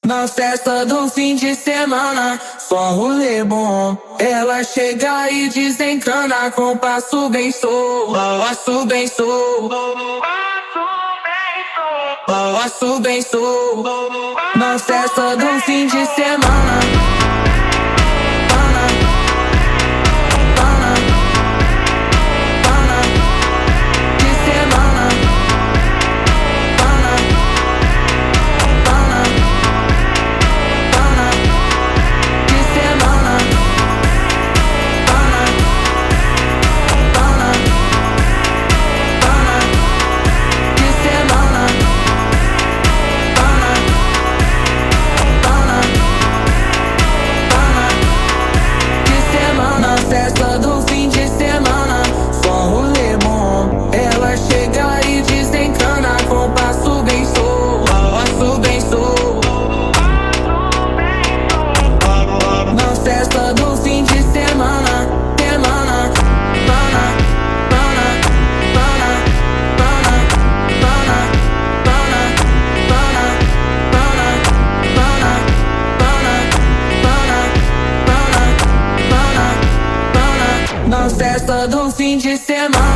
Na festa do fim de semana, só rolê bom. Ela chega e desencana com passo bem solto, passo bem solto, passo bem solto. Na festa do fim de semana. Festa do fim de semana, só rolê bom. Ela chega e desencana com passo bem solto, passo bem solto. Na festa do fim de semana, semana, pana, pana, pana, pana, pana, pana, pana, pana, pana, pana, pana, pana, pana. Na festa do fim de semana.